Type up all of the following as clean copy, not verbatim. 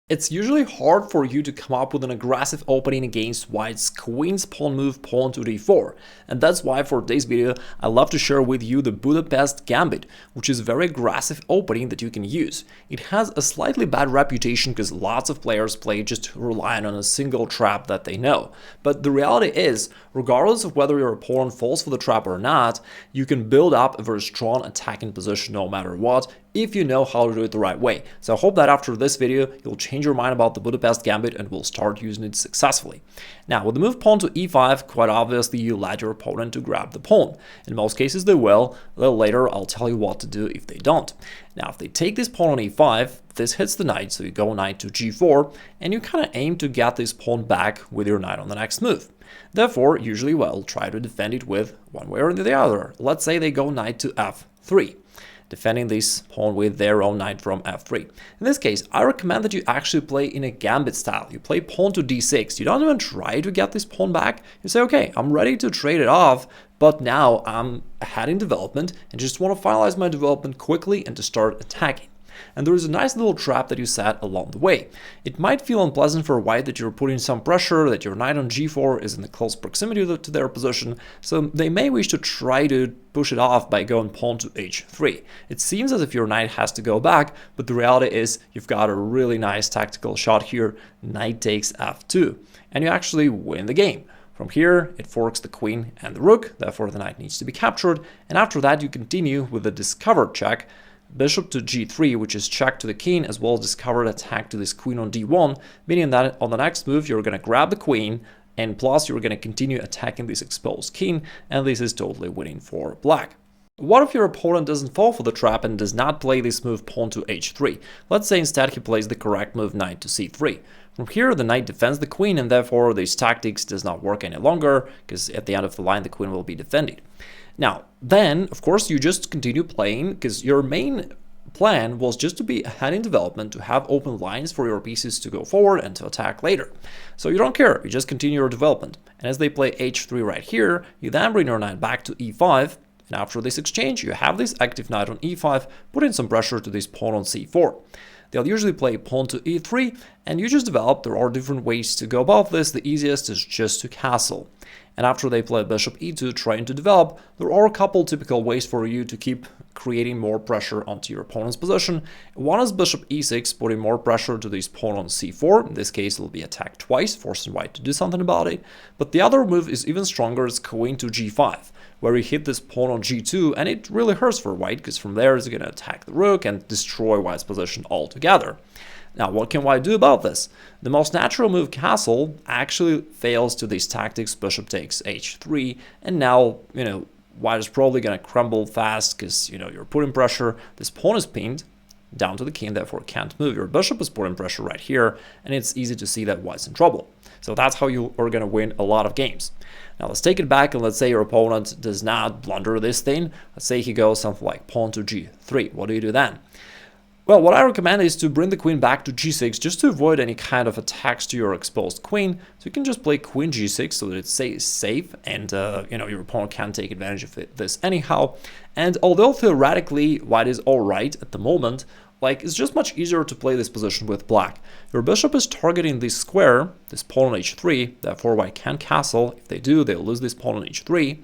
It's usually hard for you to come up with an aggressive opening against white's queen's pawn move pawn to d4, and that's why for today's video I love to share with you the Budapest Gambit, which is a very aggressive opening that you can use. It has a slightly bad reputation because lots of players play just relying on a single trap that they know, but the reality is, regardless of whether your opponent falls for the trap or not, you can build up a very strong attacking position no matter what, if you know how to do it the right way. So I hope that after this video you'll change your mind about the Budapest Gambit and will start using it successfully. Now with the move pawn to e5, quite obviously you let your opponent to grab the pawn. In most cases they will. A little later I'll tell you what to do if they don't. Now if they take this pawn on e5, this hits the knight, so you go knight to g4 and you kind of aim to get this pawn back with your knight on the next move. Therefore usually we'll try to defend it with one way or the other. Let's say they go knight to f3. Defending this pawn with their own knight from f3. In this case, I recommend that you actually play in a gambit style. You play pawn to d6. You don't even try to get this pawn back. You say, okay, I'm ready to trade it off, but now I'm ahead in development and just want to finalize my development quickly and to start attacking. And there is a nice little trap that you set along the way. It might feel unpleasant for white that you're putting some pressure, that your knight on g4 is in the close proximity to their position, so they may wish to try to push it off by going pawn to h3. It seems as if your knight has to go back, but the reality is you've got a really nice tactical shot here. Knight takes f2, and you actually win the game. From here, it forks the queen and the rook, therefore the knight needs to be captured, and after that you continue with the discovered check, bishop to g3, which is check to the king, as well as discovered attack to this queen on d1, meaning that on the next move you're going to grab the queen, and plus you're going to continue attacking this exposed king, and this is totally winning for black. What if your opponent doesn't fall for the trap and does not play this move pawn to h3? Let's say instead he plays the correct move knight to c3. From here the knight defends the queen, and therefore this tactics does not work any longer, because at the end of the line the queen will be defended. Now, then, of course, you just continue playing, because your main plan was just to be ahead in development, to have open lines for your pieces to go forward and to attack later. So you don't care, you just continue your development. And as they play h3 right here, you then bring your knight back to e5, and after this exchange, you have this active knight on e5, putting some pressure to this pawn on c4. They'll usually play pawn to e3, and you just develop. There are different ways to go about this. The easiest is just to castle. And after they play bishop e2 trying to develop, there are a couple typical ways for you to keep creating more pressure onto your opponent's position. One is bishop e6, putting more pressure to this pawn on c4. In this case, it will be attacked twice, forcing white to do something about it. But the other move is even stronger, it's queen to g5, where you hit this pawn on g2, and it really hurts for white, because from there it's going to attack the rook and destroy white's position altogether. Now, what can white do about this? The most natural move, castle, actually fails to these tactics. Bishop takes h3, and now, white is probably going to crumble fast because, you're putting pressure. This pawn is pinned down to the king, therefore can't move. Your bishop is putting pressure right here, and it's easy to see that white's in trouble. So that's how you are going to win a lot of games. Now let's take it back, and let's say your opponent does not blunder this thing. Let's say he goes something like pawn to g3. What do you do then? Well, what I recommend is to bring the queen back to g6 just to avoid any kind of attacks to your exposed queen. So you can just play queen g6 so that it stays safe, and your opponent can take advantage of this anyhow. And although theoretically white is alright at the moment, it's just much easier to play this position with black. Your bishop is targeting this square, this pawn on h3, therefore white can castle. If they do, they'll lose this pawn on h3.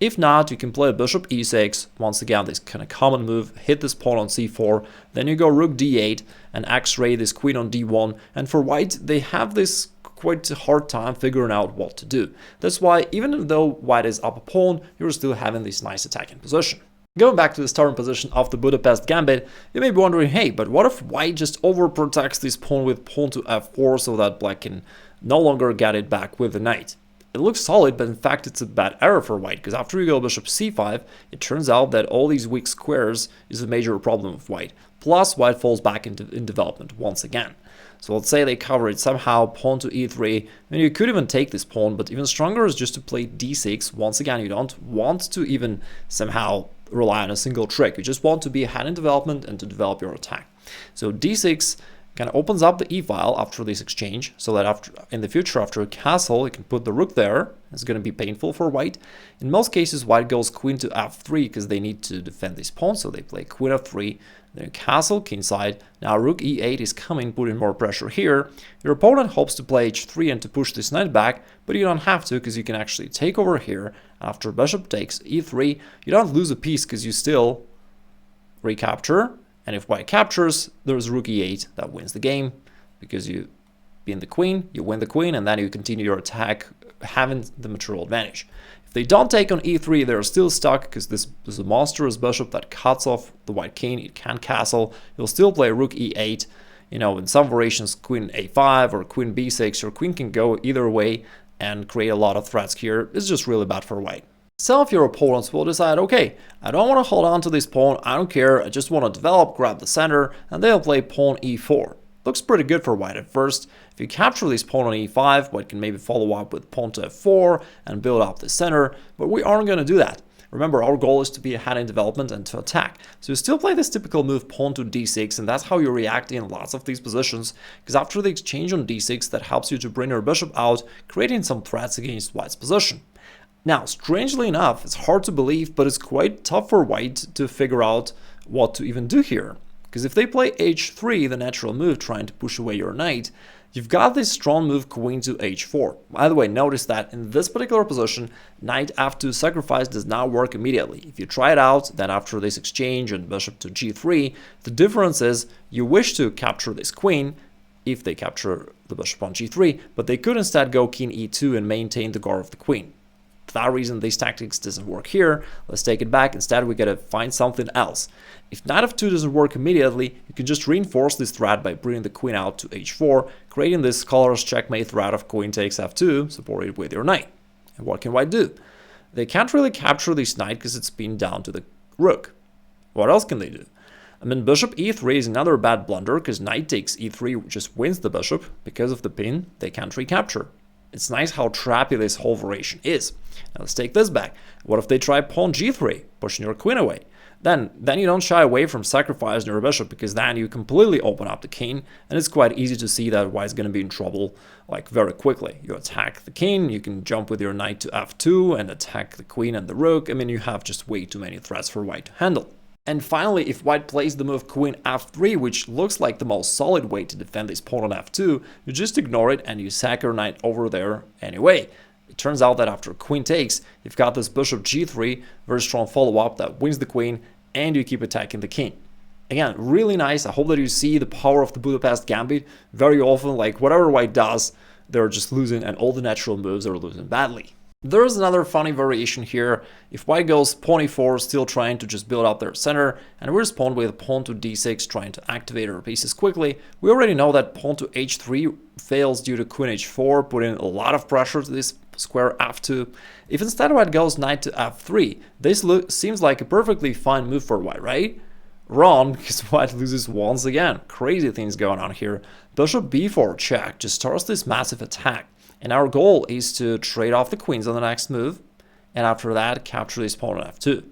If not, you can play bishop e6, once again this kind of common move, hit this pawn on c4, then you go rook d8 and x-ray this queen on d1, and for white they have this quite hard time figuring out what to do. That's why even though white is up a pawn, you're still having this nice attacking position. Going back to the starting position of the Budapest Gambit, you may be wondering, hey, but what if white just overprotects this pawn with pawn to f4 so that black can no longer get it back with the knight? It looks solid, but in fact it's a bad error for white, because after you go bishop c5, it turns out that all these weak squares is a major problem of white. Plus, white falls back in development once again. So let's say they cover it somehow, pawn to e3, and you could even take this pawn, but even stronger is just to play d6. Once again, you don't want to even somehow rely on a single trick. You just want to be ahead in development and to develop your attack. So d6 kind of opens up the e-file after this exchange, so that in the future, after a castle, you can put the rook there. It's going to be painful for white. In most cases, white goes queen to f3 because they need to defend this pawn, so they play queen f3, then castle, kingside. Now rook e8 is coming, putting more pressure here. Your opponent hopes to play h3 and to push this knight back, but you don't have to because you can actually take over here. After bishop takes e3, you don't lose a piece because you still recapture. And if white captures, there's rook e8 that wins the game because you being the queen, you win the queen, and then you continue your attack having the material advantage. If they don't take on e3, they're still stuck because this is a monstrous bishop that cuts off the white king. It can't castle. You'll still play rook e8. You know, in some variations, queen a5 or queen b6, your queen can go either way and create a lot of threats here. It's just really bad for white. Some of your opponents will decide, okay, I don't want to hold on to this pawn, I don't care, I just want to develop, grab the center, and they'll play pawn e4. Looks pretty good for white at first. If you capture this pawn on e5, white can maybe follow up with pawn to f4 and build up the center, but we aren't going to do that. Remember, our goal is to be ahead in development and to attack. So you still play this typical move pawn to d6, and that's how you react in lots of these positions, because after the exchange on d6, that helps you to bring your bishop out, creating some threats against white's position. Now, strangely enough, it's hard to believe, but it's quite tough for white to figure out what to even do here. Because if they play h3, the natural move, trying to push away your knight, you've got this strong move queen to h4. By the way, notice that in this particular position, knight f2 sacrifice does not work immediately. If you try it out, then after this exchange and bishop to g3, the difference is you wish to capture this queen, if they capture the bishop on g3, but they could instead go king e2 and maintain the guard of the queen. For that reason, these tactics doesn't work here. Let's take it back. Instead, we gotta find something else. If knight f2 doesn't work immediately, you can just reinforce this threat by bringing the queen out to h4, creating this colorless checkmate threat of queen takes f2, supported with your knight. And what can white do? They can't really capture this knight because it's pinned down to the rook. What else can they do? I mean, bishop e3 is another bad blunder because knight takes e3 just wins the bishop. Because of the pin, they can't recapture. It's nice how trappy this whole variation is. Now let's take this back. What if they try pawn g3, pushing your queen away? Then you don't shy away from sacrificing your bishop, because then you completely open up the king, and it's quite easy to see that white's going to be in trouble like very quickly. You attack the king, you can jump with your knight to f2 and attack the queen and the rook. I mean, you have just way too many threats for white to handle. And finally, if white plays the move queen f3, which looks like the most solid way to defend this pawn on f2, you just ignore it and you sack your knight over there anyway. It turns out that after queen takes, you've got this bishop g3, very strong follow-up that wins the queen, and you keep attacking the king. Again, really nice. I hope that you see the power of the Budapest Gambit. Very often, like whatever white does, they're just losing, and all the natural moves are losing badly. There's another funny variation here. If white goes pawn e4, still trying to just build up their center, and we respond with pawn to d6, trying to activate our pieces quickly, we already know that pawn to h3 fails due to queen h4, putting a lot of pressure to this square f2. If instead white goes knight to f3, this seems like a perfectly fine move for white, right? Wrong, because white loses once again. Crazy things going on here. Bishop b4 check just starts this massive attack. And our goal is to trade off the queens on the next move, and after that, capture this pawn on f2.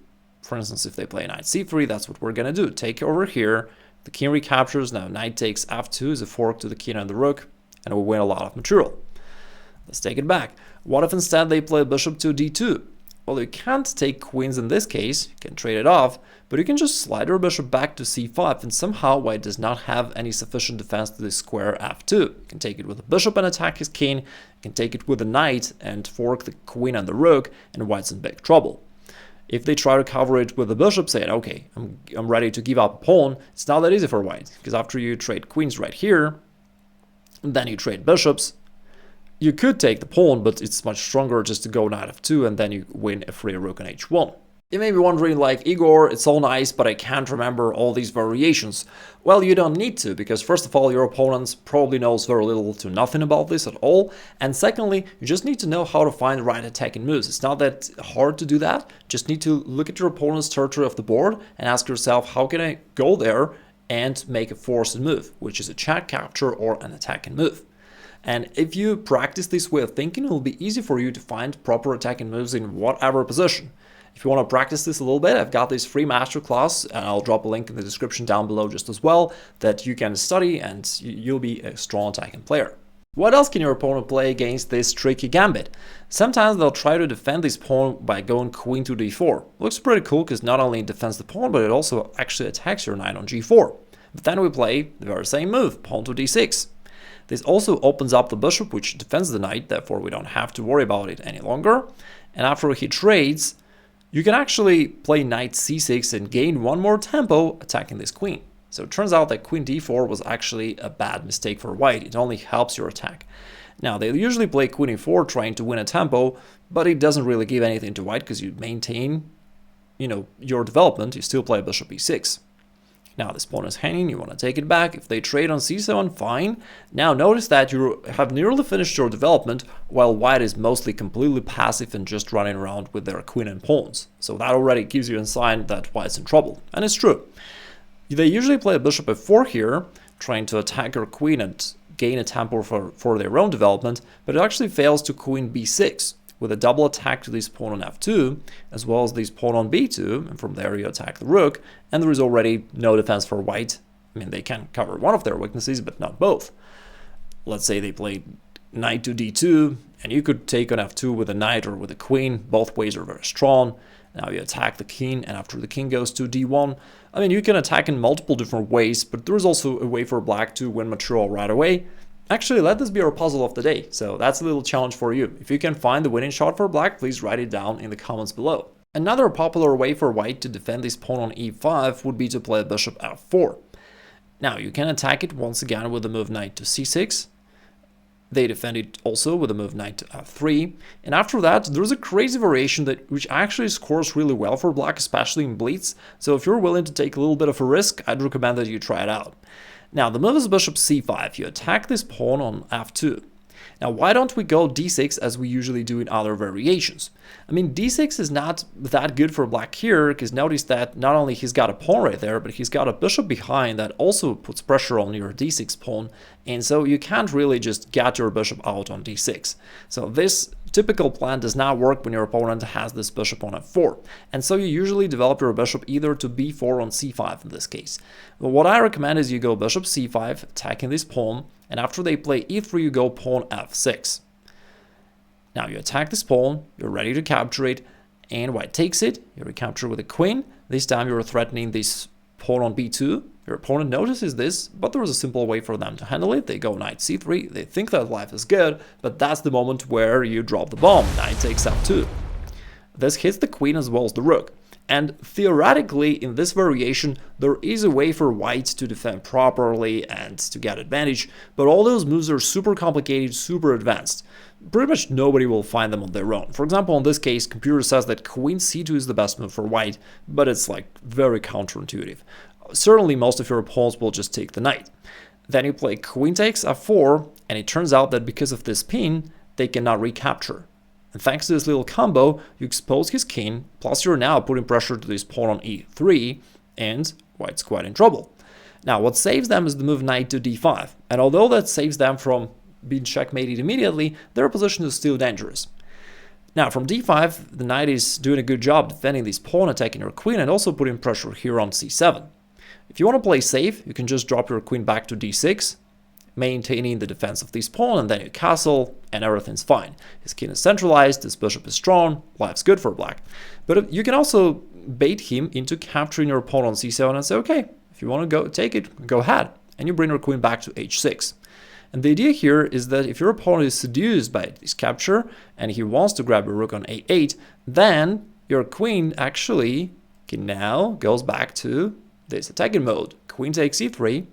For instance, if they play knight c3, that's what we're going to do. Take over here, the king recaptures, now knight takes f2 is a fork to the king and the rook, and we win a lot of material. Let's take it back. What if instead they play bishop to d2? Well, you can't take queens in this case, you can trade it off, but you can just slide your bishop back to c5, and somehow white does not have any sufficient defense to this square f2. You can take it with a bishop and attack his king, you can take it with a knight and fork the queen and the rook, and white's in big trouble. If they try to cover it with the bishop, saying, okay, I'm ready to give up a pawn, it's not that easy for white, because after you trade queens right here, and then you trade bishops, you could take the pawn, but it's much stronger just to go knight f2, and then you win a free rook on h1. You may be wondering, like, Igor, it's all nice, but I can't remember all these variations. Well, you don't need to, because first of all, your opponent probably knows very little to nothing about this at all, and secondly, you just need to know how to find the right attacking moves. It's not that hard to do that, just need to look at your opponent's territory of the board and ask yourself, how can I go there and make a forced move, which is a check, capture, or an attacking move. And if you practice this way of thinking, it will be easy for you to find proper attacking moves in whatever position. If you want to practice this a little bit, I've got this free masterclass, and I'll drop a link in the description down below just as well, that you can study and you'll be a strong attacking player. What else can your opponent play against this tricky gambit? Sometimes they'll try to defend this pawn by going queen to d4. Looks pretty cool because not only it defends the pawn, but it also actually attacks your knight on g4. But then we play the very same move, pawn to d6. This also opens up the bishop, which defends the knight, therefore we don't have to worry about it any longer. And after he trades, you can actually play knight c6 and gain one more tempo attacking this queen. So it turns out that queen d4 was actually a bad mistake for white. It only helps your attack. Now, they usually play queen e4 trying to win a tempo, but it doesn't really give anything to white because you maintain, your development. You still play bishop e6. Now, this pawn is hanging. You want to take it back. If they trade on c7, fine. Now, notice that you have nearly finished your development, while white is mostly completely passive and just running around with their queen and pawns. So that already gives you a sign that white's in trouble. And it's true. They usually play a bishop f4 here, trying to attack your queen and gain a tempo for their own development, but it actually fails to queen b6, with a double attack to this pawn on f2, as well as this pawn on b2, and from there you attack the rook, and there is already no defense for white. I mean, they can cover one of their weaknesses, but not both. Let's say they play knight to d2, and you could take on f2 with a knight or with a queen. Both ways are very strong. Now you attack the king, and after the king goes to d1, I mean, you can attack in multiple different ways, but there is also a way for black to win material right away. Actually, let this be our puzzle of the day, so that's a little challenge for you. If you can find the winning shot for black, please write it down in the comments below. Another popular way for white to defend this pawn on e5 would be to play bishop f4. Now, you can attack it once again with the move knight to c6. They defend it also with the move knight to f3, and after that there's a crazy variation which actually scores really well for black, especially in blitz, so if you're willing to take a little bit of a risk, I'd recommend that you try it out. Now, the move is bishop c5. You attack this pawn on f2. Now, why don't we go d6 as we usually do in other variations? I mean, d6 is not that good for black here, because notice that not only he's got a pawn right there, but he's got a bishop behind that also puts pressure on your d6 pawn, and so you can't really just get your bishop out on d6. So this typical plan does not work when your opponent has this bishop on f4, and so you usually develop your bishop either to b4 on c5 in this case. But what I recommend is you go bishop c5, attacking this pawn, and after they play e3, you go pawn f6. Now you attack this pawn, you're ready to capture it, and white takes it, you recapture with a queen. This time you're threatening this pawn on b2. Your opponent notices this, but there is a simple way for them to handle it. They go knight c3, they think that life is good, but that's the moment where you drop the bomb, knight takes f2. This hits the queen as well as the rook. And theoretically, in this variation, there is a way for white to defend properly and to get advantage, but all those moves are super complicated, super advanced. Pretty much nobody will find them on their own. For example, in this case, computer says that queen c2 is the best move for white, but it's like very counterintuitive. Certainly, most of your opponents will just take the knight. Then you play queen takes f4, and it turns out that because of this pin, they cannot recapture. And thanks to this little combo, you expose his king, plus you're now putting pressure to this pawn on e3, and white's quite in trouble. Now, what saves them is the move knight to d5, and although that saves them from being checkmated immediately, their position is still dangerous. Now, from d5, the knight is doing a good job defending this pawn, attacking your queen, and also putting pressure here on c7. If you want to play safe, you can just drop your queen back to d6, maintaining the defense of this pawn, and then you castle, and everything's fine. His king is centralized, his bishop is strong, life's good for black. But you can also bait him into capturing your pawn on c7 and say, okay, if you want to go take it, go ahead, and you bring your queen back to h6. And the idea here is that if your opponent is seduced by this capture, and he wants to grab your rook on a8, then your queen actually now goes back to this attacking mode. Queen takes e3,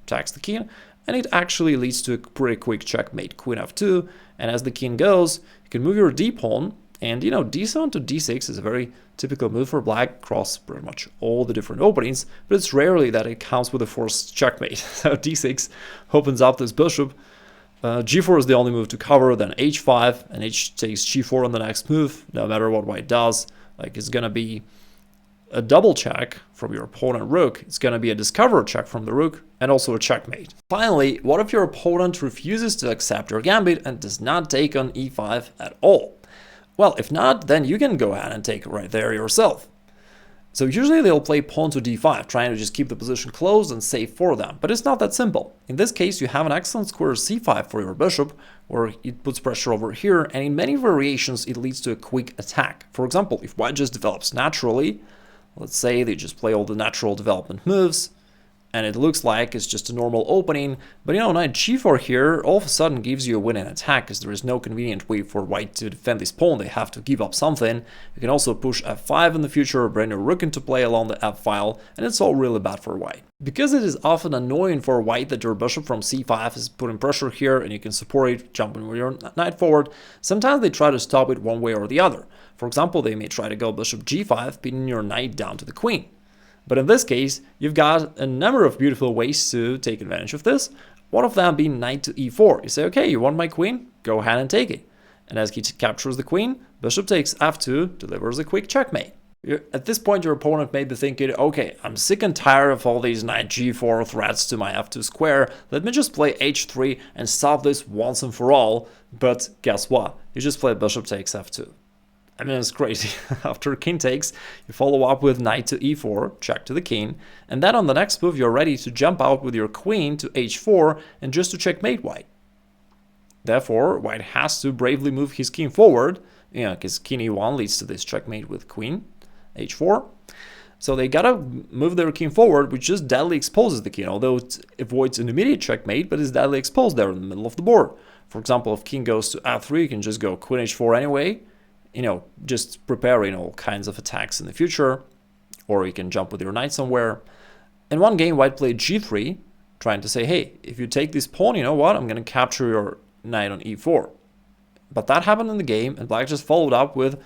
attacks the king, and it actually leads to a pretty quick checkmate. Queen f2, and as the king goes, you can move your d-pawn, and d7 to d6 is a very typical move for black across pretty much all the different openings, but it's rarely that it counts with a forced checkmate. So d6 opens up this bishop, g4 is the only move to cover, then h5, and h takes g4 on the next move, no matter what white does. Like, it's gonna be a double check from your opponent rook, it's going to be a discover check from the rook, and also a checkmate. Finally, what if your opponent refuses to accept your gambit and does not take on e5 at all? Well, if not, then you can go ahead and take it right there yourself. So usually they'll play pawn to d5, trying to just keep the position closed and safe for them, but it's not that simple. In this case, you have an excellent square c5 for your bishop, where it puts pressure over here, and in many variations it leads to a quick attack. For example, if white just develops naturally, let's say they just play all the natural development moves, and it looks like it's just a normal opening, but knight g4 here all of a sudden gives you a winning attack, because there is no convenient way for white to defend this pawn. They have to give up something. You can also push f5 in the future, bring your rook into play along the f file, and it's all really bad for white. Because it is often annoying for white that your bishop from c5 is putting pressure here, and you can support it jumping with your knight forward, sometimes they try to stop it one way or the other. For example, they may try to go bishop g5, pinning your knight down to the queen. But in this case, you've got a number of beautiful ways to take advantage of this. One of them being knight to e4. You say, okay, you want my queen? Go ahead and take it. And as he captures the queen, bishop takes f2, delivers a quick checkmate. At this point, your opponent may be thinking, okay, I'm sick and tired of all these knight g4 threats to my f2 square. Let me just play h3 and stop this once and for all. But guess what? You just play bishop takes f2. I mean, it's crazy. After king takes, you follow up with knight to e4, check to the king, and then on the next move you're ready to jump out with your queen to h4 and just to checkmate white. Therefore, white has to bravely move his king forward, because king e1 leads to this checkmate with queen h4. So they gotta move their king forward, which just deadly exposes the king, although it avoids an immediate checkmate, but is deadly exposed there in the middle of the board. For example, if king goes to f3, you can just go queen h4 anyway, just preparing all kinds of attacks in the future, or you can jump with your knight somewhere. In one game, white played g3, trying to say, hey, if you take this pawn, you know what, I'm going to capture your knight on e4. But that happened in the game, and black just followed up with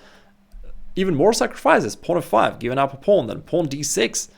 even more sacrifices. Pawn f5, giving up a pawn, then pawn d6,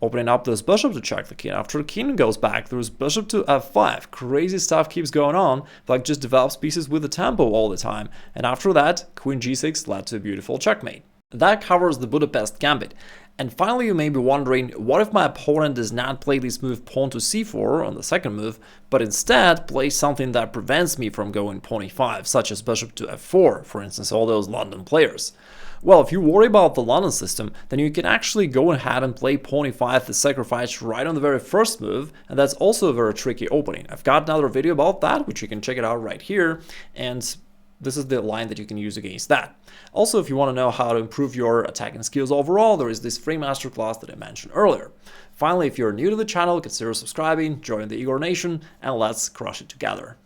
opening up this bishop to check the king. After the king goes back, there's bishop to f5. Crazy stuff keeps going on. Black just develops pieces with the tempo all the time. And after that, queen g6 led to a beautiful checkmate. That covers the Budapest Gambit. And finally, you may be wondering, what if my opponent does not play this move pawn to c4 on the second move, but instead plays something that prevents me from going pawn e5, such as bishop to f4, for instance, all those London players? Well, if you worry about the London system, then you can actually go ahead and play pawn e5 the sacrifice right on the very first move, and that's also a very tricky opening. I've got another video about that, which you can check it out right here, and this is the line that you can use against that. Also, if you want to know how to improve your attacking skills overall, there is this free masterclass that I mentioned earlier. Finally, if you're new to the channel, consider subscribing, join the Igor Nation, and let's crush it together.